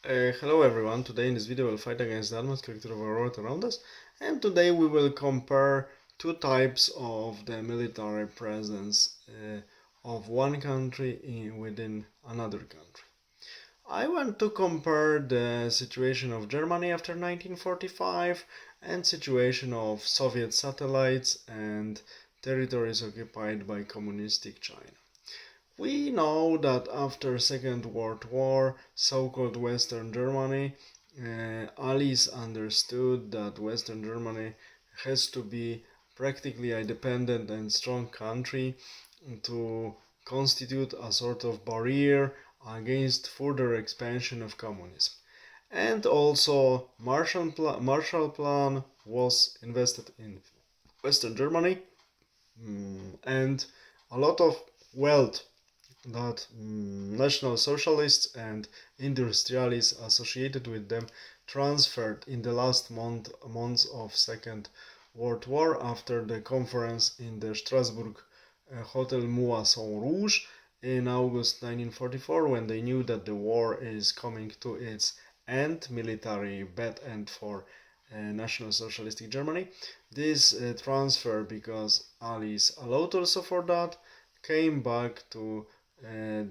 Hello everyone, today in this video we'll fight against the atmospheric character of our world around us, and today we will compare two types of the military presence of one country within another country. I want to compare the situation of Germany after 1945 and situation of Soviet satellites and territories occupied by communistic China. We know that after Second World War, so-called Western Germany, Allies understood that Western Germany has to be practically a independent and strong country to constitute a sort of barrier against further expansion of communism. And also Marshall Plan was invested in Western Germany, and a lot of wealth that National Socialists and industrialists associated with them transferred in the last months of Second World War after the conference in the Strasbourg Hotel Moisson Rouge in August 1944, when they knew that the war is coming to its end, military bad end for National Socialistic Germany. This transfer, because Allies allowed also for that, came back to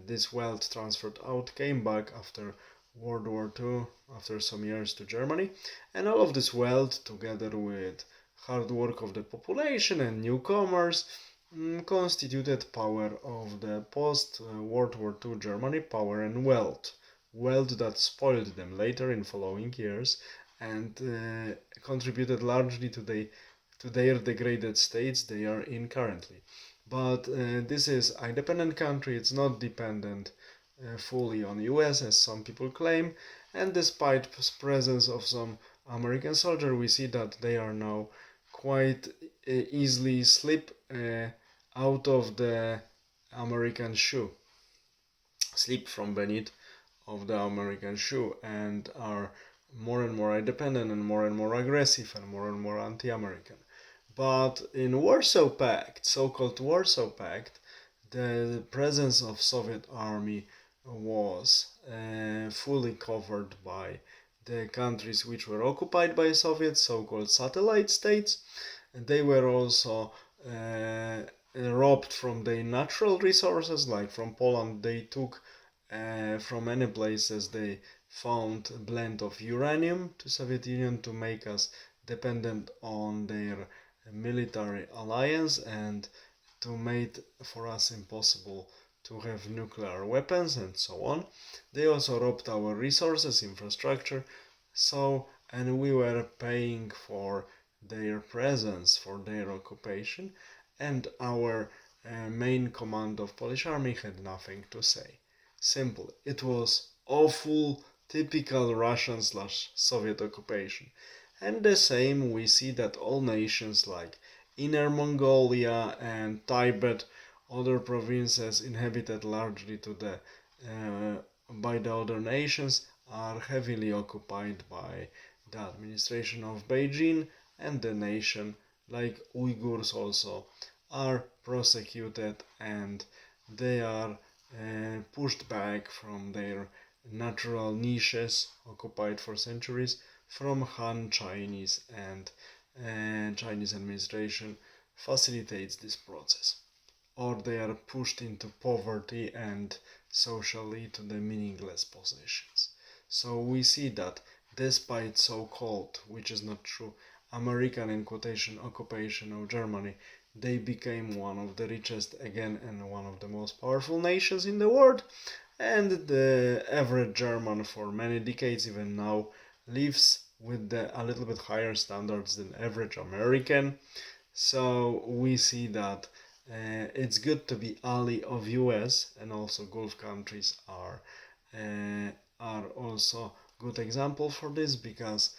this wealth transferred out came back after World War II, after some years, to Germany, and all of this wealth, together with hard work of the population and newcomers, constituted power of the post-World War II Germany, power and wealth that spoiled them later in following years and contributed largely to their degraded states they are in currently. But this is an independent country, it's not dependent fully on US as some people claim, and despite presence of some American soldiers, we see that they are now quite easily slip out of the American shoe, slip from beneath of the American shoe, and are more and more independent and more aggressive and more anti-American. But in Warsaw Pact, so-called Warsaw Pact, the presence of Soviet army was fully covered by the countries which were occupied by Soviets, so-called satellite states. And they were also robbed from their natural resources, like from Poland they took from many places they found a blend of uranium to Soviet Union to make us dependent on their military alliance and to make for us impossible to have nuclear weapons and so on. They also robbed our resources, infrastructure, and we were paying for their presence, for their occupation, and our main command of Polish army had nothing to say. Simple. It was awful, typical Russian/Soviet occupation. And the same we see that all nations like Inner Mongolia and Tibet, other provinces inhabited largely by the other nations, are heavily occupied by the administration of Beijing, and the nation, like Uyghurs also, are prosecuted and they are pushed back from their natural niches occupied for centuries from Han Chinese, and Chinese administration facilitates this process. Or they are pushed into poverty and socially to the meaningless positions. So we see that despite so-called, which is not true, American in quotation occupation of Germany, they became one of the richest again and one of the most powerful nations in the world, and the average German for many decades, even now, lives with a little bit higher standards than average American. So we see that it's good to be ally of US, and also Gulf countries are also good example for this, because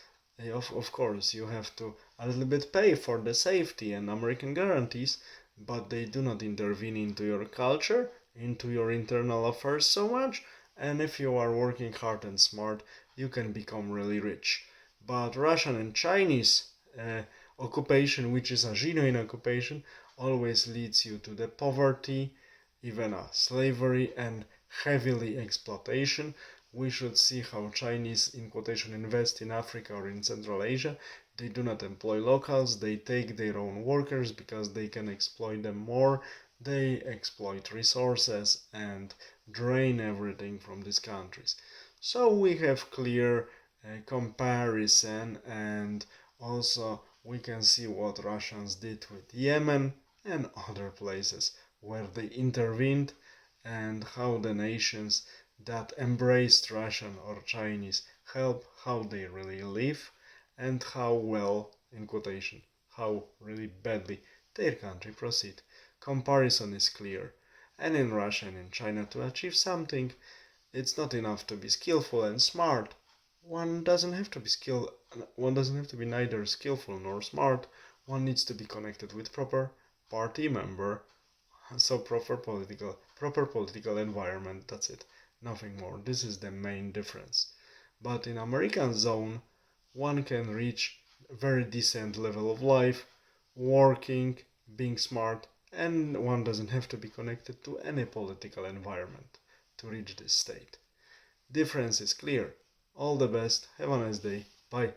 of course you have to a little bit pay for the safety and American guarantees, but they do not intervene into your culture, into your internal affairs so much, and if you are working hard and smart, you can become really rich. But Russian and Chinese occupation, which is a genuine occupation, always leads you to the poverty, even a slavery and heavily exploitation, We should see how Chinese, in quotation, invest in Africa or in Central Asia. They do not employ locals, they take their own workers because they can exploit them more. They exploit resources and drain everything from these countries. So we have clear comparison, and also we can see what Russians did with Yemen and other places where they intervened, and how the nations that embraced Russian or Chinese help, how they really live, and how well, in quotation, how really badly their country proceed. Comparison is clear. And in Russia and in China, to achieve something, it's not enough to be skillful and smart. One doesn't have to be neither skillful nor smart. One needs to be connected with proper party member, so proper political environment. That's it. Nothing more. This is the main difference. But in American zone, one can reach a very decent level of life, working, being smart, and one doesn't have to be connected to any political environment to reach this state. Difference is clear. All the best. Have a nice day. Bye.